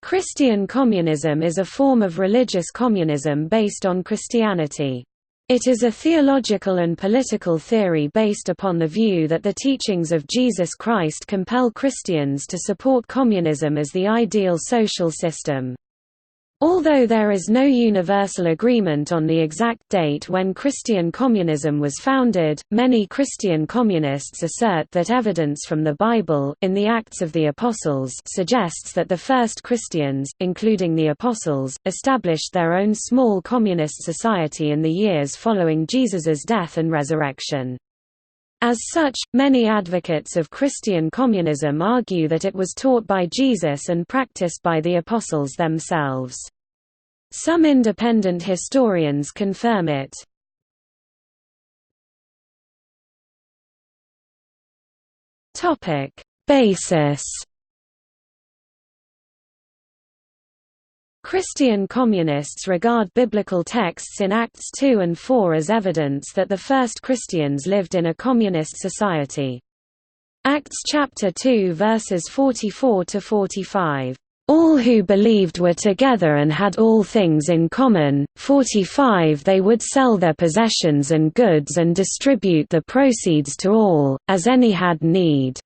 Christian communism is a form of religious communism based on Christianity. It is a theological and political theory based upon the view that the teachings of Jesus Christ compel Christians to support communism as the ideal social system. Although there is no universal agreement on the exact date when Christian communism was founded, many Christian communists assert that evidence from the Bible, in the Acts of the Apostles, suggests that the first Christians, including the Apostles, established their own small communist society in the years following Jesus's death and resurrection. As such, many advocates of Christian communism argue that it was taught by Jesus and practiced by the Apostles themselves. Some independent historians confirm it. Basis. Christian communists regard biblical texts in Acts 2 and 4 as evidence that the first Christians lived in a communist society. Acts chapter 2 verses 44–45, "All who believed were together and had all things in common." 45 They would sell their possessions and goods and distribute the proceeds to all, as any had need.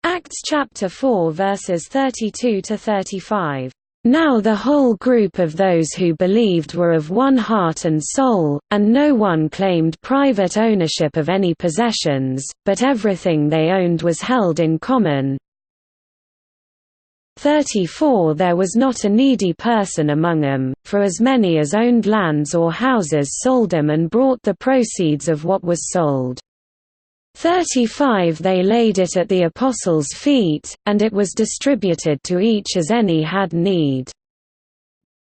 Acts chapter 4 verses 32–35. "Now the whole group of those who believed were of one heart and soul, and no one claimed private ownership of any possessions, but everything they owned was held in common." 34 There was not a needy person among them, for as many as owned lands or houses sold them and brought the proceeds of what was sold. 35 They laid it at the apostles' feet, and it was distributed to each as any had need.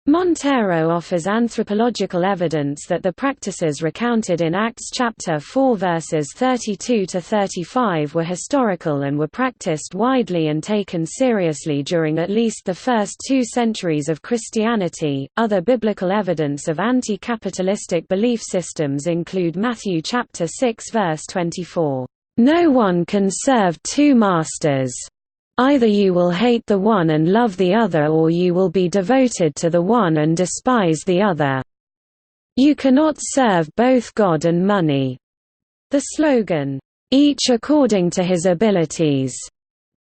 Montero offers anthropological evidence that the practices recounted in Acts chapter 4 verses 32–35 were historical and were practiced widely and taken seriously during at least the first 2 centuries of Christianity. Other biblical evidence of anti-capitalistic belief systems include Matthew chapter 6 verse 24, "No one can serve 2 masters. Either you will hate the one and love the other, or you will be devoted to the one and despise the other. You cannot serve both God and money." The slogan, "Each according to his abilities,"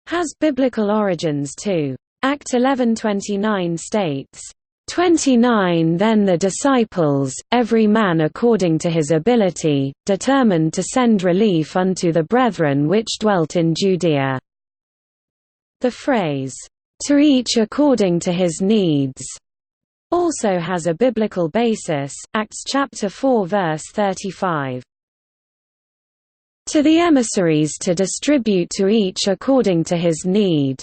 has biblical origins too. Act 11:29 states, 29 Then the disciples, every man according to his ability, determined to send relief unto the brethren which dwelt in Judea. The phrase, "to each according to his needs," also has a biblical basis. Acts chapter 4 verse 35. "To the emissaries to distribute to each according to his need."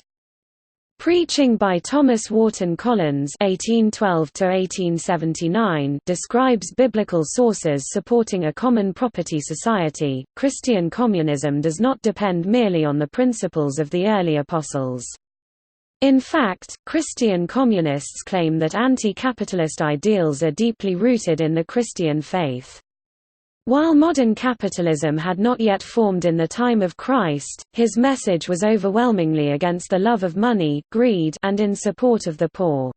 Preaching by Thomas Wharton Collins (1812–1879) describes biblical sources supporting a common property society. Christian communism does not depend merely on the principles of the early apostles. In fact, Christian communists claim that anti-capitalist ideals are deeply rooted in the Christian faith. While modern capitalism had not yet formed in the time of Christ, his message was overwhelmingly against the love of money, greed, and in support of the poor.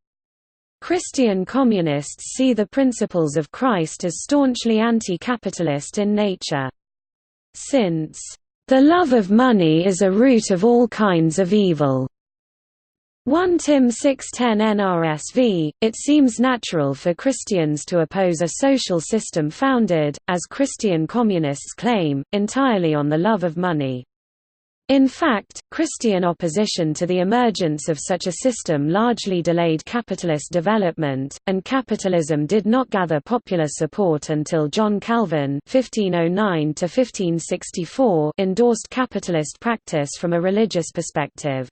Christian communists see the principles of Christ as staunchly anti-capitalist in nature. Since, "the love of money is a root of all kinds of evil," 1 Tim 6:10 NRSV, it seems natural for Christians to oppose a social system founded, as Christian communists claim, entirely on the love of money. In fact, Christian opposition to the emergence of such a system largely delayed capitalist development, and capitalism did not gather popular support until John Calvin (1509–1564) endorsed capitalist practice from a religious perspective.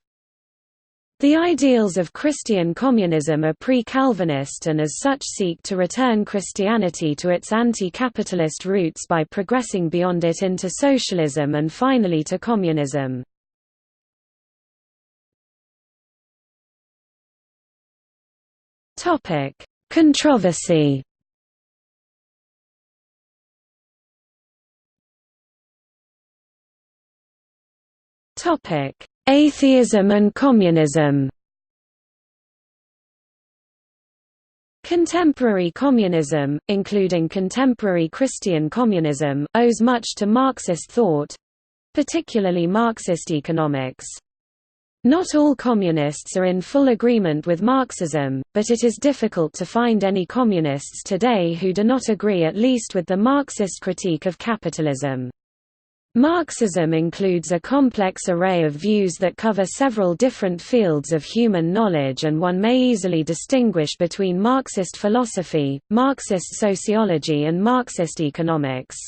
The ideals of Christian communism are pre-Calvinist and as such seek to return Christianity to its anti-capitalist roots by progressing beyond it into socialism and finally to communism. Controversy. Atheism and communism. Contemporary communism, including contemporary Christian communism, owes much to Marxist thought, particularly Marxist economics. Not all communists are in full agreement with Marxism, but it is difficult to find any communists today who do not agree at least with the Marxist critique of capitalism. Marxism includes a complex array of views that cover several different fields of human knowledge, and one may easily distinguish between Marxist philosophy, Marxist sociology and Marxist economics.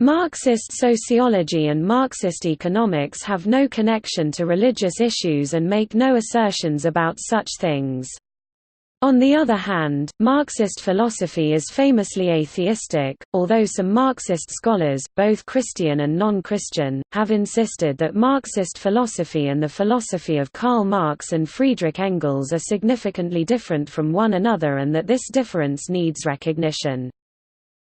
Marxist sociology and Marxist economics have no connection to religious issues and make no assertions about such things. On the other hand, Marxist philosophy is famously atheistic, although some Marxist scholars, both Christian and non-Christian, have insisted that Marxist philosophy and the philosophy of Karl Marx and Friedrich Engels are significantly different from one another and that this difference needs recognition.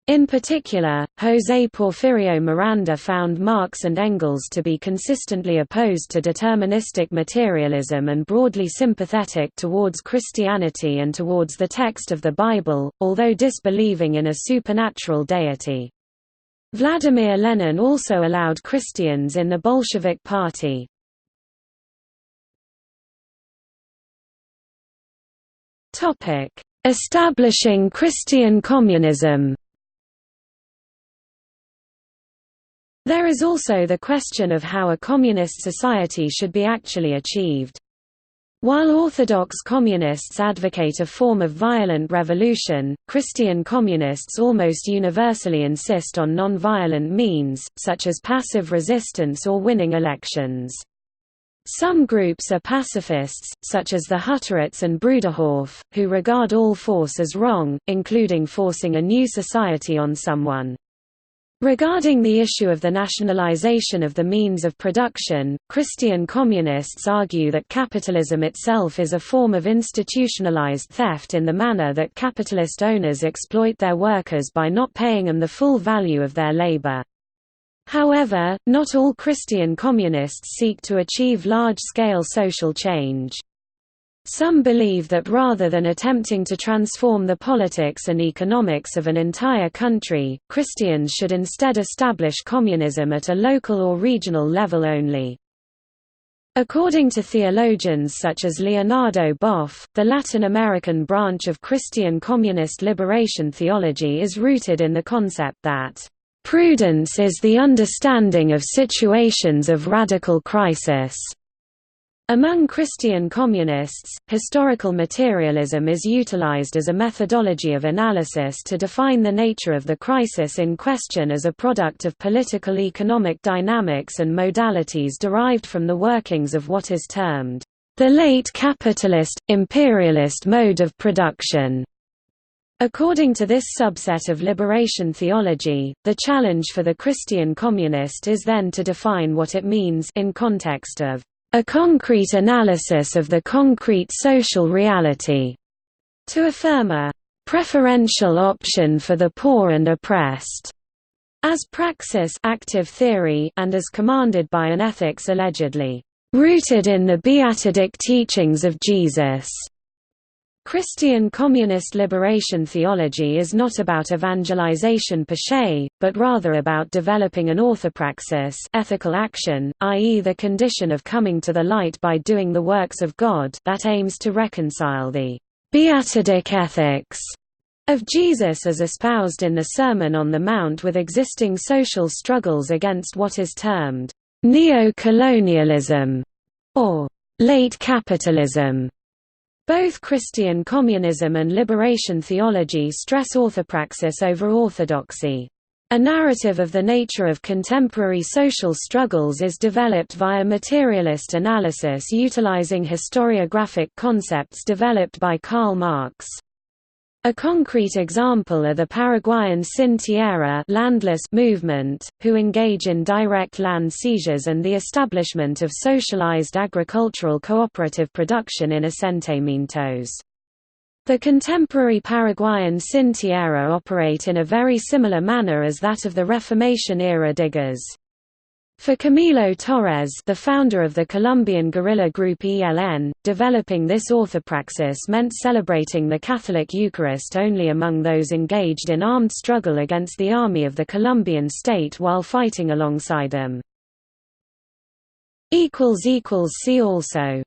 In particular, José Porfirio Miranda found Marx and Engels to be consistently opposed to deterministic materialism and broadly sympathetic towards Christianity and towards the text of the Bible, although disbelieving in a supernatural deity. Vladimir Lenin also allowed Christians in the Bolshevik Party. Establishing Christian communism. There is also the question of how a communist society should be actually achieved. While Orthodox communists advocate a form of violent revolution, Christian communists almost universally insist on non-violent means, such as passive resistance or winning elections. Some groups are pacifists, such as the Hutterites and Bruderhof, who regard all force as wrong, including forcing a new society on someone. Regarding the issue of the nationalization of the means of production, Christian communists argue that capitalism itself is a form of institutionalized theft in the manner that capitalist owners exploit their workers by not paying them the full value of their labor. However, not all Christian communists seek to achieve large-scale social change. Some believe that rather than attempting to transform the politics and economics of an entire country, Christians should instead establish communism at a local or regional level only. According to theologians such as Leonardo Boff, the Latin American branch of Christian communist liberation theology is rooted in the concept that, "...prudence is the understanding of situations of radical crisis." Among Christian communists, historical materialism is utilized as a methodology of analysis to define the nature of the crisis in question as a product of political-economic dynamics and modalities derived from the workings of what is termed the late capitalist, imperialist mode of production. According to this subset of liberation theology, the challenge for the Christian communist is then to define what it means in context of a concrete analysis of the concrete social reality, to affirm a preferential option for the poor and oppressed, as praxis active theory and as commanded by an ethics allegedly rooted in the beatific teachings of Jesus. Christian communist liberation theology is not about evangelization per se, but rather about developing an orthopraxis ethical action, i.e. the condition of coming to the light by doing the works of God that aims to reconcile the beatific ethics of Jesus as espoused in the Sermon on the Mount with existing social struggles against what is termed neo-colonialism or late capitalism. Both Christian communism and liberation theology stress orthopraxis over orthodoxy. A narrative of the nature of contemporary social struggles is developed via materialist analysis utilizing historiographic concepts developed by Karl Marx. A concrete example are the Paraguayan Sin Tierra landless movement, who engage in direct land seizures and the establishment of socialized agricultural cooperative production in asentamientos. The contemporary Paraguayan Sin Tierra operate in a very similar manner as that of the Reformation-era diggers. For Camilo Torres, the founder of the Colombian guerrilla group ELN, developing this orthopraxis meant celebrating the Catholic Eucharist only among those engaged in armed struggle against the army of the Colombian state while fighting alongside them. See also